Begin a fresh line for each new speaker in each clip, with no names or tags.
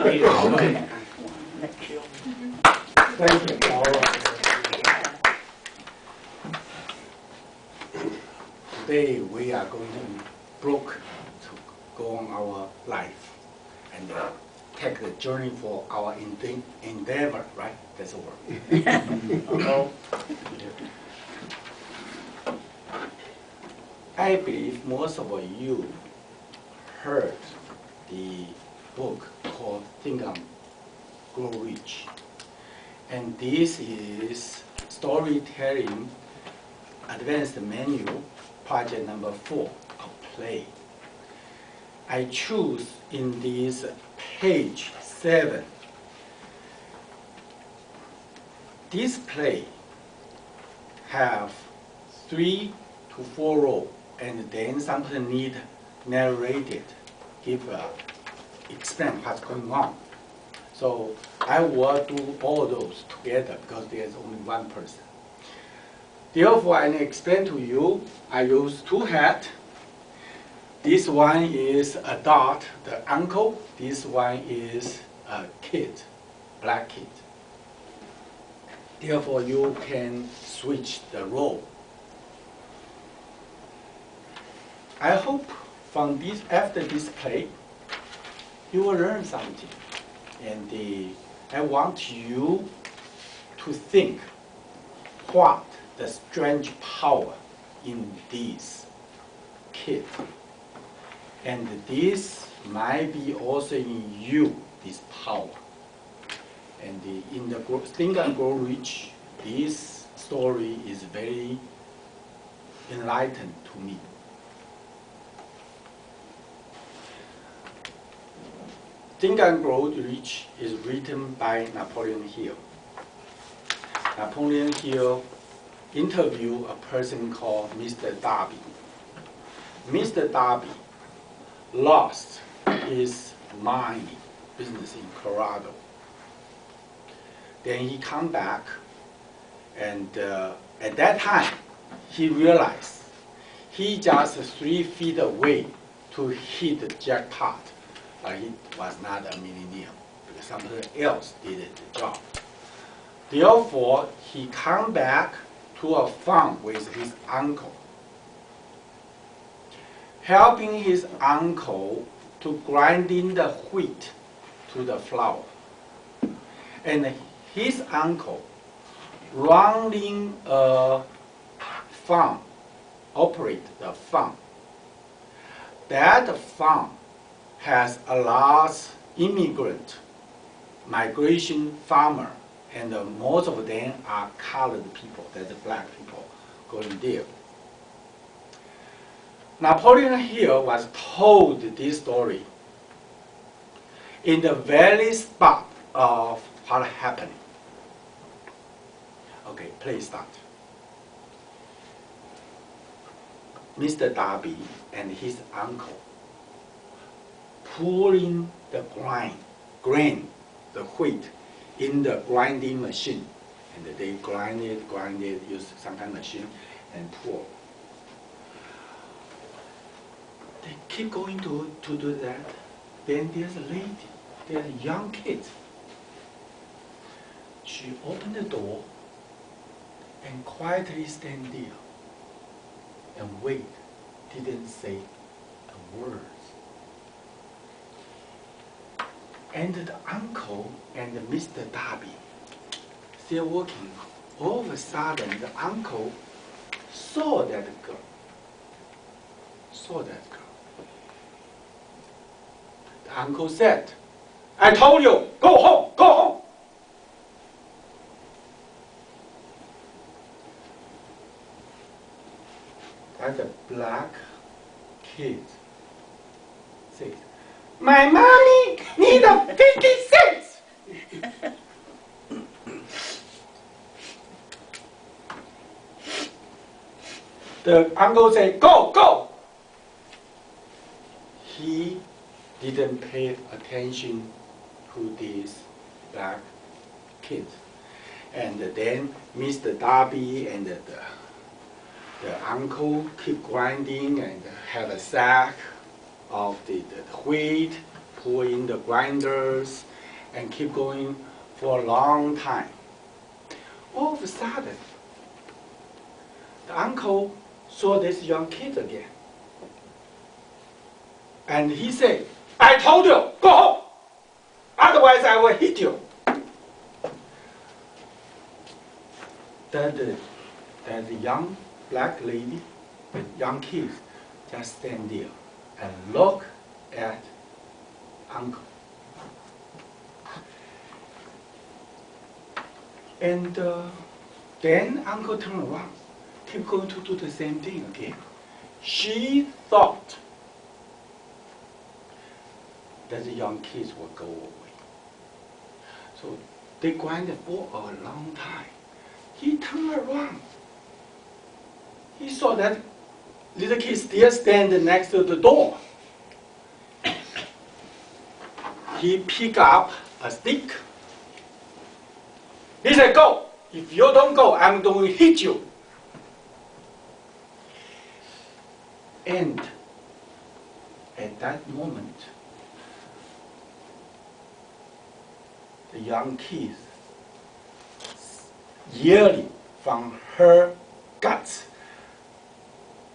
Okay.
Thank you. All right. Today we are going to go on our life and take the journey for our endeavor, right? That's the word. I believe most of you heard the book called Think and Grow Rich. And this is storytelling advanced menu, project number 4 of play. I choose in this page 7. This play have 3 to 4 roles, and then something need narrated, explain what's going on. So I will do all those together because there's only one person. Therefore, I explain to you, I use 2 hats. This one is adult, the uncle. This one is a kid, black kid. Therefore, you can switch the role. I hope from this, after this play, you will learn something. And I want you to think what the strange power in this kid. And this might be also in you, this power. And in the Think and Grow Rich, this story is very enlightened to me. Think and Grow Rich is written by Napoleon Hill. Napoleon Hill interviewed a person called Mr. Darby. Mr. Darby lost his mining business in Colorado. Then he come back, and at that time, he realized he just 3 feet away to hit the jackpot. But he was not a millionaire because somebody else did the job. Therefore, he come back to a farm with his uncle, helping his uncle to grinding the wheat to the flour. And his uncle running a farm, operate the farm. That farm has a large immigrant migration farmer, and most of them are colored people, that's black people going there. Napoleon Hill was told this story in the very spot of what happened. Okay, please start. Mr. Darby and his uncle pouring the grain, the wheat, in the grinding machine. And they grind it, use some kind of machine, and pour. They keep going to do that. Then there's a lady, there's a young kid. She opened the door and quietly stand there and wait, didn't say a word. And the uncle and Mr. Darby still working. All of a sudden, the uncle saw that girl. The uncle said, "I told you, go home, go home." That's a black kid says, "My mommy need a 50 cents." The uncle said, "Go, go." He didn't pay attention to this black kid. And then Mr. Darby and the uncle keep grinding and have a sack of the wheat, pour in the grinders, and keep going for a long time. All of a sudden, the uncle saw this young kid again. And he said, I told you, go home. Otherwise, I will hit you. That young black lady, the young kid, just stand there and look at uncle. And then uncle turned around, keep going to do the same thing again. She thought that the young kids would go away. So they grinded for a long time. He turned around. He saw that little kid still standing next to the door. He picked up a stick. He said, go. If you don't go, I'm going to hit you. And at that moment, the young kid yelling from her guts,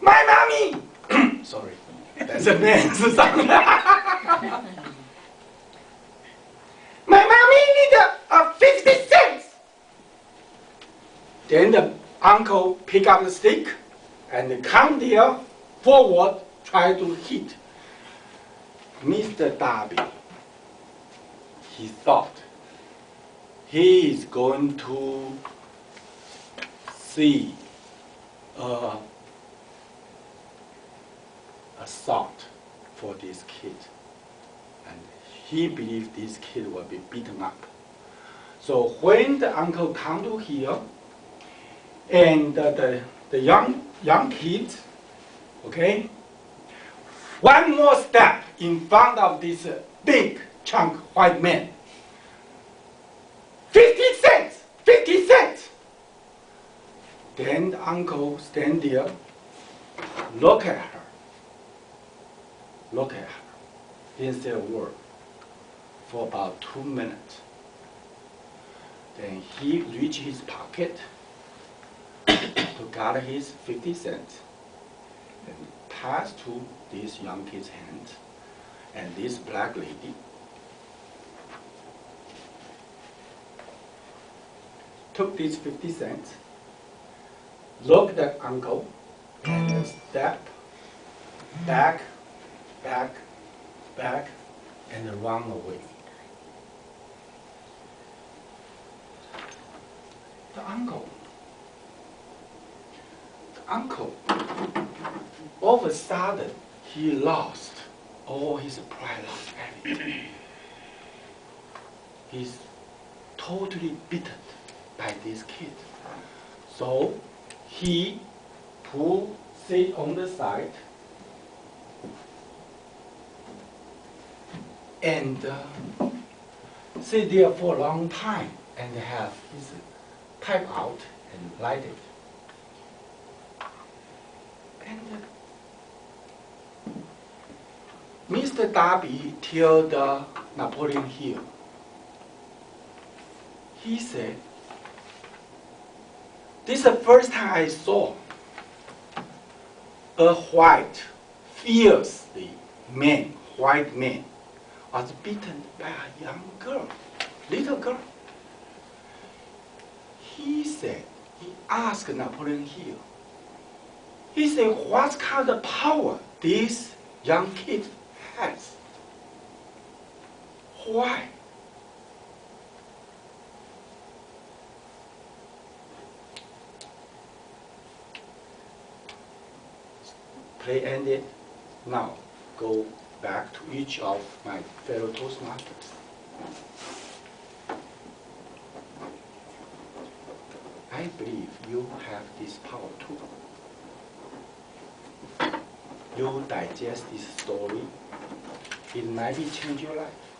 my mommy! Sorry, that's a man's song. My mommy needs 50 cents! Then the uncle pick up the stick and come there forward, try to hit Mr. Darby. He thought he is going to see assault for this kid. And he believed this kid will be beaten up. So when the uncle come to here, and the young kid, okay, one more step in front of this big chunk white man. 50 cents! 50 cents! Then the uncle stand there, look at her. Look at her. Didn't say a word for about 2 minutes. Then he reached his pocket to gather his 50 cents and passed to this young kid's hand. And this black lady took these 50 cents, looked at uncle, and then stepped back, and run away. The uncle, all of a sudden, he lost all his pride, lost everything. He's totally beaten by this kid. So he sit on the side and sit there for a long time and have his pipe out and light it. And Mr. Darby told Napoleon Hill, he said, this is the first time I saw a white, fiercely white man was beaten by a young girl, little girl. He said, he asked Napoleon Hill, he said, what kind of power this young kid has? Why? Play ended. Now go back to each of my fellow Toastmasters. I believe you have this power too. You digest this story, it might change your life.